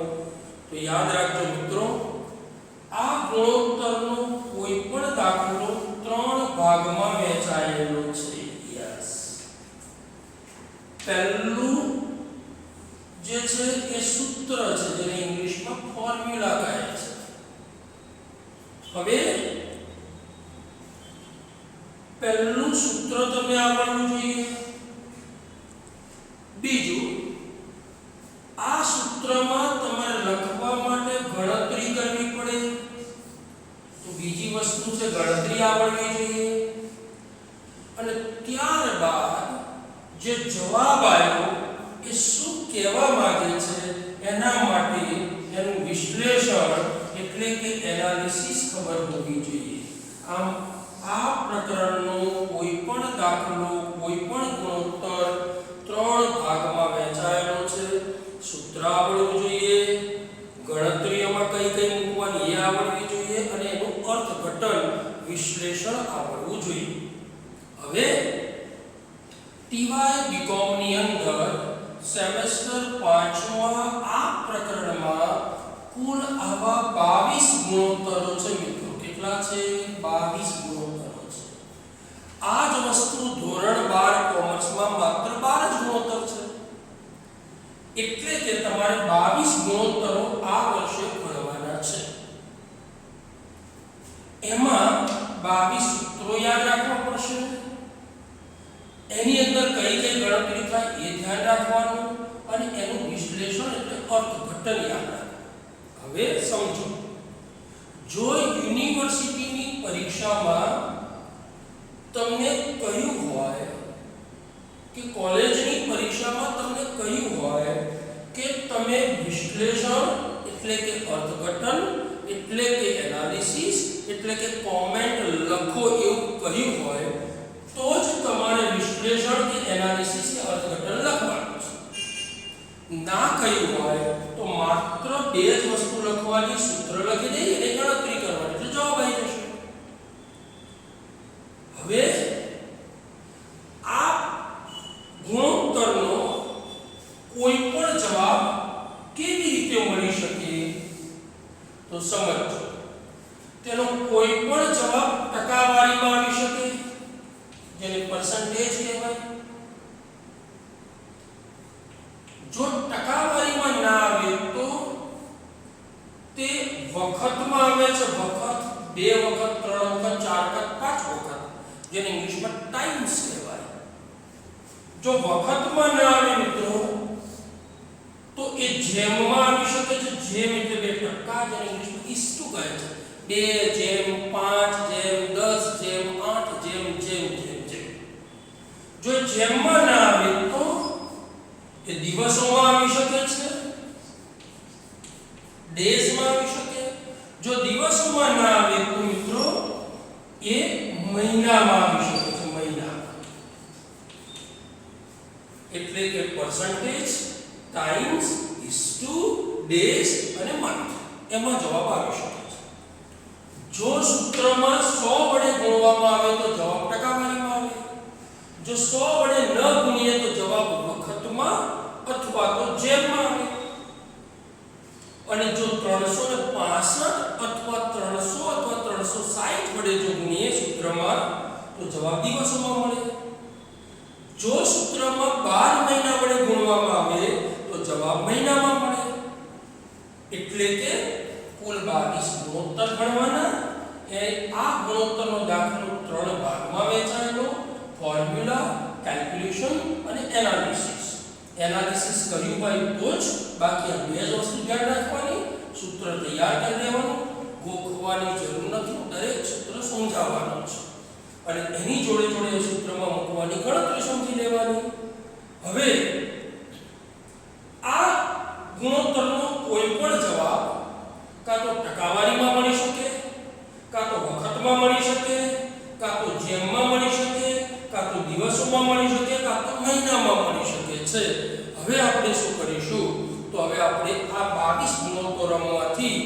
તો યાદ રાખજો મિત્રો, આ ગુણોત્તરનો કોઈ પણ દાખલો 3 ભાગમાં વહેંચાયેલો છે. યસ, પહેલું જે છે એ સૂત્ર છે, જેને ઇંગ્લિશમાં ફોર્મ્યુલા કહે છે. હવે પહેલું સૂત્ર તમને આવડવું જોઈએ. બીજું, આ સૂત્રમાં તમારે લખવા માટે ગણતરી કરવી પડે, તો બીજી વસ્તુ છે ગણતરી આવડવી જોઈએ. અને ત્યારબાદ જે જવાબ આવ્યો એ શું કહેવા માંગે છે એના માટે એનું વિશ્લેષણ એટલે કે એનાલિસિસ ખબર હોવી જોઈએ. આમ આ પ્રકરણનો કોઈ પણ દાખલો, કોઈ પણ ગુણોત્તર 3 ભાગમાં વહેંચાયેલો છે. સૂત્ર આવડવું જોઈએ, ગણતરીઓમાં કઈ કઈ મૂકવાની એ આવડવી જોઈએ, અને એનું અર્થઘટન વિશ્લેષણ આવડવું જોઈએ. હવે ટીવાય બીકોમ ની અંદર સેમેસ્ટર 5માં આ પ્રકરણમાં કુલ આવા 22 ગુણોત્તરો છે મિત્રો. કેટલા છે? 22 ગુણોત્તરો છે. આ જ વસ્તુ ધોરણ 12 કોમર્સમાં માત્ર 12 જ ગુણોત્તર છે. એટલે કે તમારે 22 ગુણોત્તરો આ વર્ષે ભણવાના છે. એમાં 22 સૂત્રો યાદ રાખવા પડશે. એની અંદર કઈ કઈ ગણતરી થાય એ ધ્યાન રાખવાનું, અને એનું વિશ્લેષણ એટલે અર્થઘટન યાદ રાખવાનું. હવે સમજો, જો યુનિવર્સિટીની પરીક્ષામાં તમને કહ્યું હોય કે કોલેજની પરીક્ષામાં તમને કહ્યું હોય કે તમે વિશ્લેષણ એટલે કે અર્થઘટન એટલે કે એનાલિસિસ એટલે કે કોમેન્ટ લખો એવું કહ્યું હોય, તો જ તમારે વિશ્લેષણ કે એનાલિસિસ કે અર્થઘટન લખવાનું છે. ના કહ્યું હોય તો માત્ર 2 જ વસ્તુ લખવાની, સૂત્ર લખી દઈ અને ગણતરી કરવાની, એટલે જવાબ આવી જશે. હવે આ ગુણોત્તરનો કોઈ પણ જવાબ કેવી રીતે મળી શકે? તો 2 વખત 3 વખત 4 વખત 5 વખત, જેને ઇંગ્લિશમાં ટાઈમ્સ કહેવાય. જો વખતમાં ના આવે મિત્રો તો એ જેમમાં આવી શકે છે. જેમ એટલે 2 ટકા, જેને ઇંગ્લિશમાં ઇસ્ટુ કહે છે. 2 જેમ 5 જેમ 10 જેમ 8 જેમ જેમ જેમ જેમ. જો જેમમાં ના આવે તો એ દિવસોમાં આવી શકે છે, ડેઝમાં આવી શકે. જો દિવસોમાં ના આવે તો મિત્રો એ મહિનામાં આવી શકે છે. મહિના એટલે કે પર્સન્ટેજ, ટાઈમ્સ, ઇસ્ટુ, ડેઝ અને મંથ, એમાં જવાબ આવી શકે છે. જો સૂત્રમાં 100 વડે ગુણવામાં આવે તો જવાબ ટકાવારીમાં આવે. જો 100 વડે ન ગુણીએ તો જવાબ વખતમાં અથવા તો જેમમાં આવે. અને જો 365 અથવા 300 અથવા 360 વડે જો ગુણીએ સૂત્રમાં તો જવાબ દિવસોમાં મળે. જો સૂત્રમાં 12 મહિના વડે ગુણવામાં આવે તો જવાબ મહિનામાં મળે. એટલે કે કુલ 22 ગુણોત્તર ગણવાના. આ ગુણોત્તરનો દાખલો 3 ભાગમાં વહેંચાયેલો: ફોર્મ્યુલા, કેલ્ક્યુલેશન અને એનાલિસિસ. એનાલિસિસ કર્યું હોય તો જ, બાકી આ 2 જ વસ્તુ ધ્યાન રાખવાની. સૂત્ર તૈયાર કરી દેવાનું, ગોખવાની જરૂર નથી. દરેક સૂત્ર સમજાવવાનું છે અને એની જોડે જોડે સૂત્રમાં મૂકવાની ગણતરી સમજી લેવાની. હવે આ ગુણોત્તરનો કોઈ પણ જવાબ કાં તો ટકાવારીમાં મળી શકે, કાં તો વખતમાં મળી શકે, કાં તો જેમમાં મળી શકે, કાં તો દિવસોમાં મળી શકે, કાં તો મહિનામાં મળી શકે છે. હવે આપણે શું કરીશું? તો હવે આપણે આ 22 ગુણોત્તરોમાંથી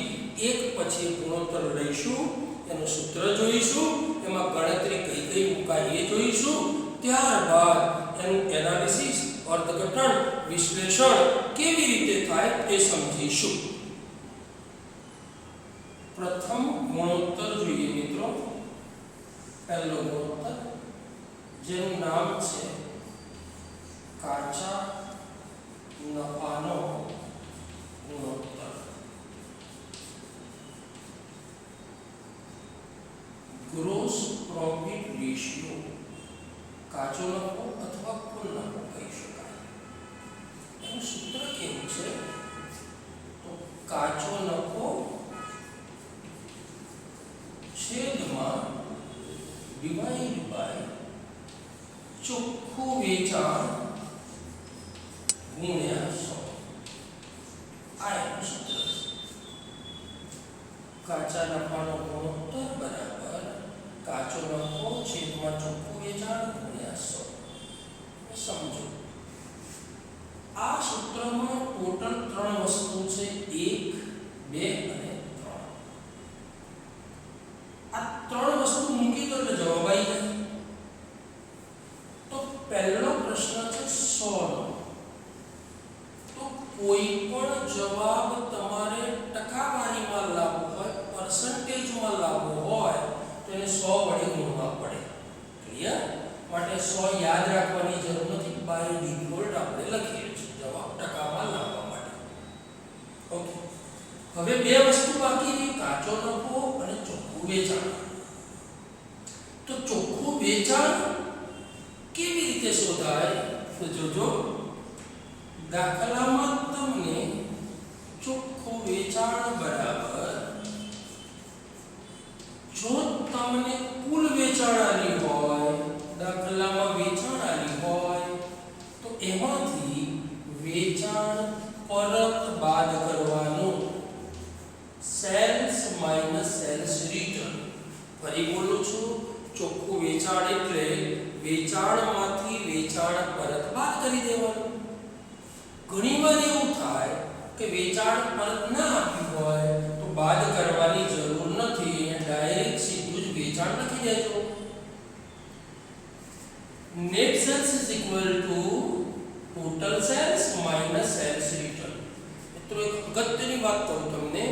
એક પછી એક ગુણોત્તર લઈશું, એનું સૂત્ર જોઈશું, એમાં ગણતરી કઈ કઈ મુકાય એ જોઈશું. ત્યારબાદ એનું એનાલિસિસ, અર્થઘટન, વિશ્લેષણ કેવી રીતે થાય તે સમજીશું. પ્રથમ ગુણોત્તર જોઈએ મિત્રો. પહેલો ગુણોત્તર જેનું નામ છે કાચા નફાનો ગુણોત્તર. ગ્રોસ પ્રોફિટ રેશિયો, કાચો નફો અથવા કુલ નફો કહી શકાય. એનું સૂત્ર કેવું છે? તો કાચો નફો છેદમાં ડિવાઇડ બાય ચોખ્ખું વેચાણ ગુણ્યા 100. આ એનું સૂત્ર છે. કાચા નફાનો ગુણોત્તર બરાબર કાચો નફો છેદમાં ચોખ્ખું વેચાણ ગુણ્યા 100. સમજો, આ સૂત્રમાં ટોટલ 3 વસ્તુ છે: 1, 2 અને 3. આ 3 વસ્તુ મૂકી દો એટલે જવાબ આવી જાય. તો પહેલો પ્રશ્ન છે 100 નો. તો કોઈ પણ જવાબ તમારે ટકાવારીમાં લાવવો હોય, પર્સન્ટેજમાં લાવવો હોય તો એને 100 વડે ગુણવા પડે. ક્લિયર? માટે 100 યાદ રાખવાની જરૂર નથી. બાય ડિફોલ્ટ આપણે લખીએ છીએ જવાબ ટકામાં લાવવા માટે. ઓકે, હવે 2 વસ્તુ બાકી છે: કાચો નફો અને ચોખ્ખું વેચાણ. તો ચોખ્ખું વેચાણ કેવી રીતે શોધાય? તો જોજો, દાખલામાં તમને ચોખ્ખું વેચાણ બરાબર, જો તમને કુલ વેચાણ આલી હોય, દાખલામાં વેચાણ આલી હોય, તો એમાંથી વેચાણ પરત બાદ કરવાનું. Sales minus sales return. ફરી બોલું છું, ચોખ્ખું વેચાણ એટલે વેચાણમાંથી વેચાણ પરત બાદ કરી દેવાનું. ઘણીવાર એવું થાય કે વેચાણ પરત ના આપ્યું હોય તો બાદ કરવાની જરૂર નથી, ડાયરેક્ટ સીધું જ વેચાણ લખી દેજો. Net sales is equal to total sales minus sales return. મિત્રો એક અગત્યની વાત કહું તમને,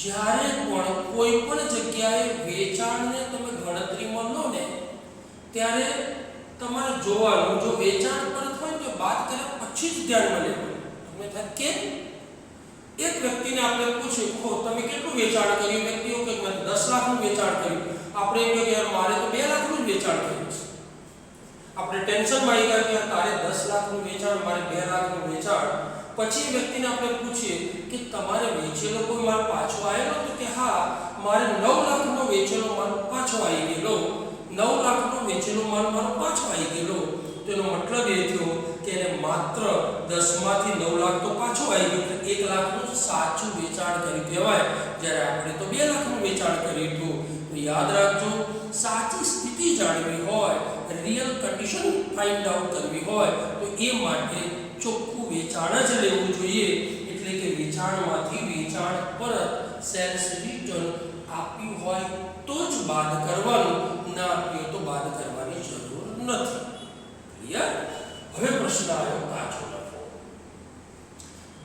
જ્યારે પણ કોઈ પણ જગ્યાએ વેચાણને તમે ગણતરીમાં લો ને ત્યારે તમારે જોવાનું, જો વેચાણ પરત હોય તો બાદ કર્યા પછી જ ધ્યાનમાં લેવાનું. તમને થાય કેમ? એક વ્યક્તિને આપણે પૂછ્યું, તમે કેટલું વેચાણ કર્યું? વ્યક્તિઓ કે મેં 10 લાખનું વેચાણ વેચાણ કર્યું. આપણે એમ કે યાર મારે તો 2 લાખનું જ વેચાણ કર્યું છે. આપણે ટેન્શનમાં આવી ગયા કે તારે 10 લાખનું વેચાણ, મારે 2 લાખનું વેચાણ. પછી વ્યક્તિને આપણે પૂછીએ કે તમારે વેચેલો કોઈ માલ પાછો આવેલો? તો કે હા, મારે 9 લાખનો વેચેલો માલ પાછો આવી ગયેલો. 9 લાખનો વેચેલો માલ મારો પાછો આવી ગયેલો. તો એનો મતલબ એ થયો કે એને માત્ર 10 માંથી 9 લાખ તો પાછો આવી ગયો, એટલે 1 લાખનું સાચું વેચાણ કર્યું કહેવાય. જ્યારે આપણે તો 2 લાખનું વેચાણ કર્યું હતું. તો યાદ રાખજો, સાચી સ્થિતિ જાણવી હોય, રિયલ કન્ડિશન ફાઇન્ડ આઉટ કરવી હોય તો એ માટે ચોખ્ખું વેચાણ જ લેવું જોઈએ. એટલે કે વેચાણમાંથી વેચાણ પરત સેલ્સ રિટર્ન આપ્યું હોય તો જ બાદ કરવાનું, ના આપ્યું તો બાદ કરવાની જરૂર નથી. ક્લિયર? હવે પ્રશ્ન આવ્યો કાચો નફો.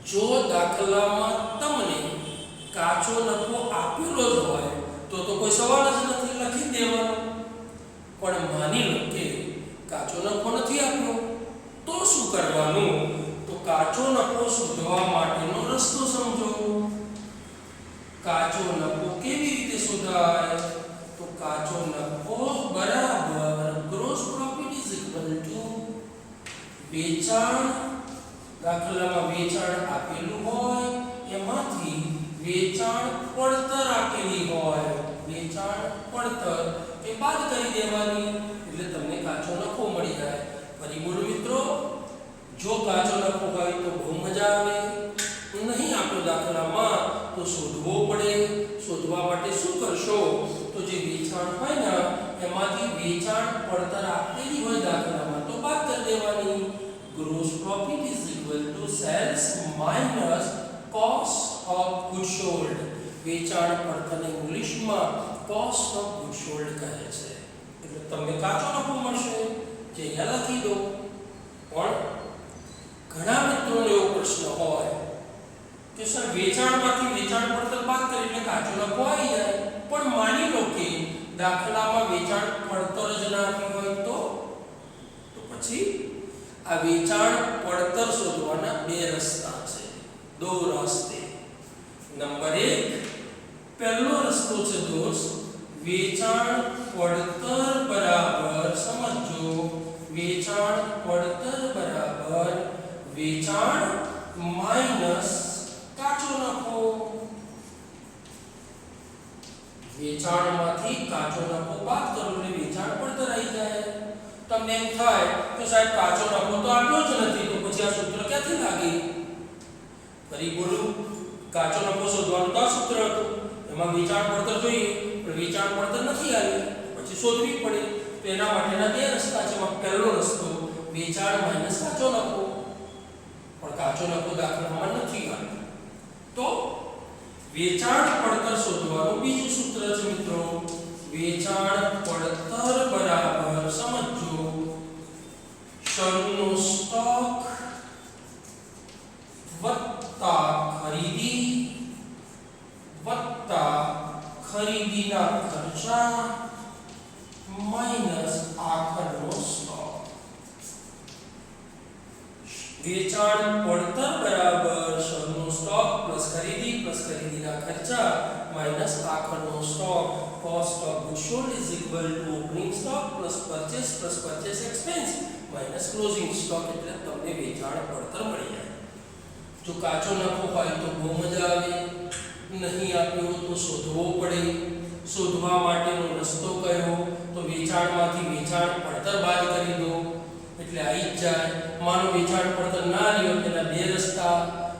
જો દાખલામાં તમને કાચો નફો આપેલો જ હોય તો કોઈ સવાલ જ નથી, લખી દેવાનો. પણ માની લો કે કાચો નફો નથી આપ્યો તો શું કરવાનું? તો કાચો નફો શોધવા માટેનો રસ્તો સમજો. કાચો નફો કેવી રીતે શોધાય? તો કાચો નફો બરાબર gross profit is equal two વેચાણ. દાખલામાં વેચાણ આપેલું હોય એમાંથી વેચાણ પડતર આપેલી હોય, વેચાણ પડતર એ બાદ કરી દેવાની, એટલે તમને કાચો નફો મળી જાય. ફરી બોલો મિત્રો, જો કાચો નફો હોય તો બહુ મજા આવે. નહીં આપણો દાખલામાં તો શોધવો પડે. શોધવા માટે શું કરશો? તો જે વેચાણ હોય ને એમાંથી વેચાણ પડતર આપેલી હોય દાખલામાં તો બાદ કરી દેવાની. Gross profit is equal to sales minus cost of goods sold. વેચાણ પડતરને ઇંગ્લિશમાં કોસ્ટ ઓફ ગુડ્સ સોલ્ડ કહે છે. એટલે તમને કાચો નફો મળશે, જે અહીંયા લખી દો. પણ ઘણા મિત્રોને એવો પ્રશ્ન હોય કે સર વેચાણમાંથી વેચાણ પડતર બાદ કરી એટલે કાચો નફો આવી જાય. પણ માની લો કે દાખલામાં વેચાણ પડતર જ ના આપી હોય તો પછી આ વેચાણ પડતર શોધવાના 2 રસ્તા છે. 2 રસ્તે. નંબર 1, પહેલો રસ્તો છે દોસ્ત, વેચાણ પડતર બરાબર, સમજો, વેચાણ પડતર બરાબર વેચાણ માઈનસ કાચો નફો. વેચાણમાંથી કાચો નફો બાદ કરો એટલે વેચાણ પડતર આવી જાય. તમને એમ થાય કે સાહેબ કાચો નફો તો આપ્યો જ નથી, તો પછી આ સૂત્ર ક્યાંથી લાગે? ફરી બોલું, કાચો નફો શોધવાનું તો આ સૂત્ર હતું, એમાં વેચાણ પડતર જોઈએ પણ વેચાણ પડતર નથી આવ્યું, પછી શોધવી પડે. તો એના માટેના 2 રસ્તા છે. એમાં પહેલો રસ્તો વેચાણ માઈનસ કાચો નફો, પણ કાચો નફો દાખલામાં નથી આવ્યો. તો વેચાણ પડતર શોધવાનું બીજું સૂત્ર છે મિત્રો, વેચાણ પડતર બરાબર, સમજો, શરૂનો સ્ટોક વત્તા ખરીદી વત્તા ખરીદીના ખર્ચા માઈનસ આખરનો સ્ટોક. વેચાણ પડતર બરાબર શરૂનો સ્ટોક પ્લસ ખરીદીના ખર્ચા માઈનસ આખરનો stock. Cost of goods sold is equal to opening stock plus purchase expense minus closing stock. એટલે તમને વેચાણ પડતર મળી જાય. જો કાચો નફો હોય તો બહુ મજા આવે, નહીં આપ્યો તો શોધવો પડે. શોધવા માટેનો રસ્તો કયો? તો વેચાણમાંથી વેચાણ પડતર બાદ કરી દો એટલે આવી જ જાય. માનો વેચાણ પડતર ના રહ્યો તેના 2 રસ્તા.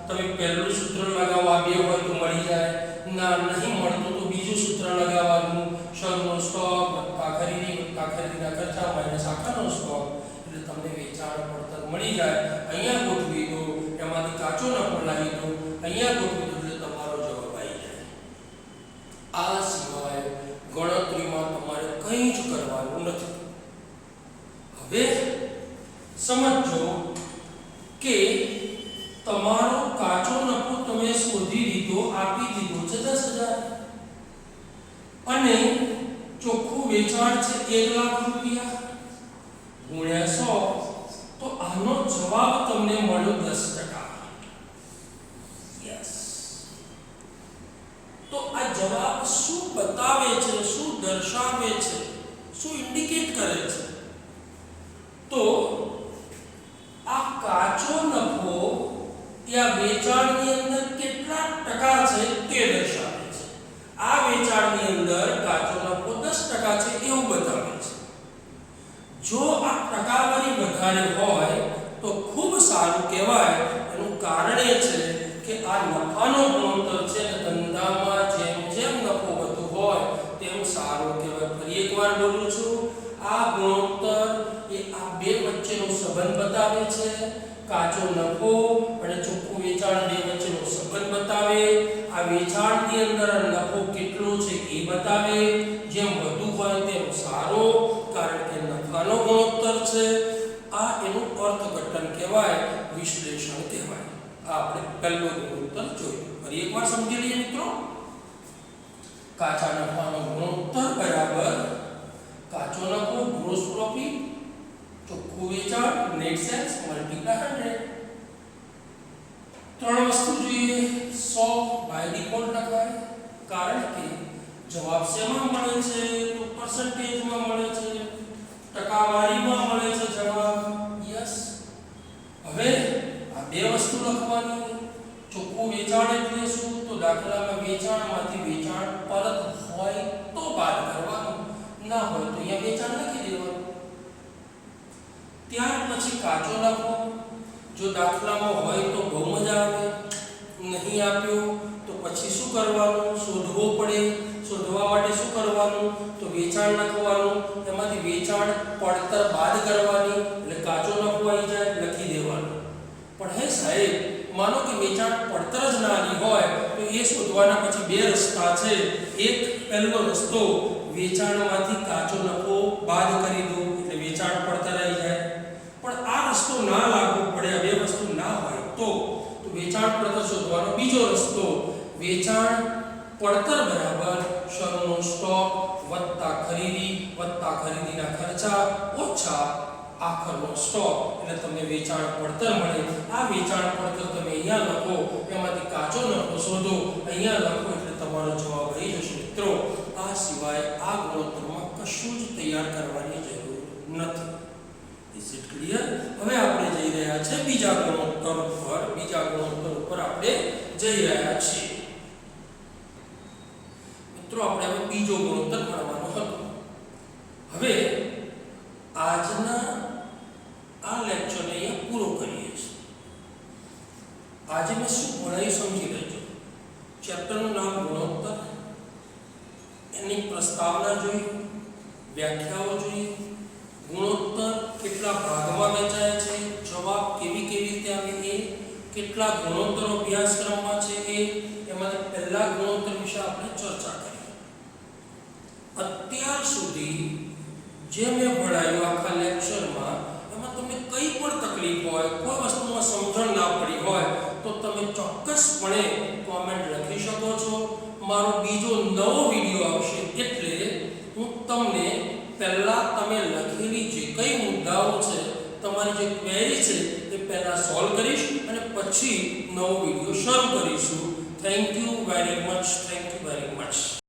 તમે પહેલું સૂત્ર લગાવો, આ 2 હોય તો મળી જાય. ના, નહીં મળતું તો બીજું સૂત્ર લગાવવાનું, શરૂનો સ્ટોક વત્તા ખરીદીના ખર્ચા માઈનસ આખરનો સ્ટોક. એટલે તમને વેચાણ પડતર મળી જાય. અહીંયા ગોઠવી દો, એમાંથી કાચો નફો લાવી દો, અહીંયા ગોઠવી દો એટલે તમારો જવાબ આવી જાય. આ સિવાય ગણતરીમાં તમારે કંઈ જ કરવાનું નથી. હવે સમજો કે તમારો કાચો નફો તમે શોધી લીધો, આપી દીધો છે 10,000 અને ચોખ્ખું વેચાણ છે 1 લાખ રૂપિયા ગુણ્યા 100, તો આનો જવાબ તમને મળ્યો 10%. યસ. તો આ જવાબ શું બતાવે છે, શું દર્શાવે છે, શું ઇન્ડિકેટ કરે છે? તો આ કાચો નફો या વેચાણની અંદર કેટલા ટકા છે તે દર્શાવે છે. આ વેચાણની અંદર કાચો નફો 10% છે એવું બતાવે છે. જો આ ટકાવારી વધારે હોય તો ખૂબ સારું કહેવાય. એનું કારણ એ છે કે આ નફાનો ગુણોત્તર છે ને ધંધામાં જેમ જેમ નફો વધુ હોય તેમ સારું કહેવાય. ફરી એકવાર બોલું છું, આ ગુણોત્તર એ આ બે વચ્ચેનો સંબંધ બતાવે છે. કાચો નફો અને ચોખ્ખું વેચાણ બે વચ્ચેનો સંબંધ બતાવે. આ વેચાણની અંદર નફો કેટલો છે એ બતાવે. જેમ વધુ હોય તેમ સારો, કારણ કે નફાનો ગુણોત્તર છે. આ એનું અર્થઘટન કહેવાય, વિશ્લેષણ કહેવાય. આ આપણે પહેલો ગુણોત્તર જોયું. ફરી એકવાર સમજી લઈએ મિત્રો. કાચા નફાનો ગુણોત્તર બરાબર કાચો નફો ગ્રોસ પ્રોફિટ ચોખ્ખું વેચાણ નેટ સેલ્સ મલ્ટીપ્લાય 100. ત્રણ વસ્તુ જોઈએ. 100 બાય ડિફોલ્ટ લખાય, કારણ કે જવાબ શેમાં મળે છે? તો પર્સન્ટેજમાં મળે છે, ટકાવારીમાં મળે છે જવાબ. યસ. હવે આ બે વસ્તુ લખવાની. ચોખ્ખું વેચાણ એટલે શું? તો દાખલામાં વેચાણમાંથી વેચાણ પરત હોય તો બાદ કરવાનું, ના હોય તો અહીંયા વેચાણ લખી દેવાનું. ત્યાર પછી કાચો નફો. જો દાખલામાં હોય તો બહુ મજા આવે, નહીં આપ્યો તો પછી શું કરવાનું? શોધવો પડે. શોધવા માટે શું કરવાનું? તો વેચાણ લખવાનું, એમાંથી વેચાણ પડતર બાદ કરવાની, એટલે કાચો નફો આવી જાય, લખી દેવાનું. પણ હે સાહેબ, માનો કે વેચાણ પડતર જ નાની હોય તો એ શોધવાના પછી બે રસ્તા છે. એક પહેલો રસ્તો, વેચાણમાંથી કાચો નફો બાદ કરી દો એટલે વેચાણ પડતર આવી જાય. પણ આ રસ્તો ના લાગુ પડે, આ બે વસ્તુ ના હોય તો વેચાણ પડતર શોધવાનો બીજો રસ્તો, વેચાણ પડતર બરાબર શરૂનો સ્ટોક વત્તા ખરીદીના ખર્ચા ઓછા આખરનો સ્ટોક, એટલે તમને વેચાણ પડતર મળે. આ વેચાણ પડતર તમે અહીંયા લખો, એમાંથી કાચો નફો શોધો, અહીંયા લખો એટલે તમારો જવાબ આવી જશે મિત્રો. આ સિવાય આ ગુણોત્તરમાં કશું જ તૈયાર કરવાની જરૂર નથી. Is it clear? હવે આપણે જઈ રહ્યા છે બીજા ગુણોત્તર ઉપર. બીજા ગુણોત્તર ઉપર આપણે જઈ રહ્યા છીએ મિત્રો. આપણે હવે બીજો ગુણોત્તર ભણવાનો હતો. હવે આજના આ લેક્ચરને અહીંયા પૂરો કરીએ છીએ. આજે મેં શું ભણાવ્યું સમજી લેજો. ચેપ્ટરનું નામ ગુણોત્તર, એની પ્રસ્તાવના જોઈ, વ્યાખ્યાઓ જોઈ, ગુણોત્તર કેટલા ભાગમાં વહેંચાય છે, જવાબ કેવી રીતે આવે એ, કેટલા ગુણોત્તરો અભ્યાસક્રમમાં છે એ, એમાંથી પહેલા ગુણોત્તર વિશે આપણે ચર્ચા કરી. અત્યાર સુધી જે મેં ભણાવ્યું આખા લેક્ચરમાં, એમાં તમને કંઈ પણ તકલીફ હોય, કોઈ વસ્તુમાં સમજણ ના પડી હોય તો તમે ચોક્કસપણે કોમેન્ટ લખી શકો છો. મારો બીજો નવો વિડિયો આવશે એટલે હું તમને પહેલા તમે લખેલી જે કઈ મુદ્દાઓ છે, તમારી જે ક્વેરી છે એ પહેલા સોલ્વ કરીશ અને પછી નવો વિડિયો શરૂ કરીશું. Thank you very much.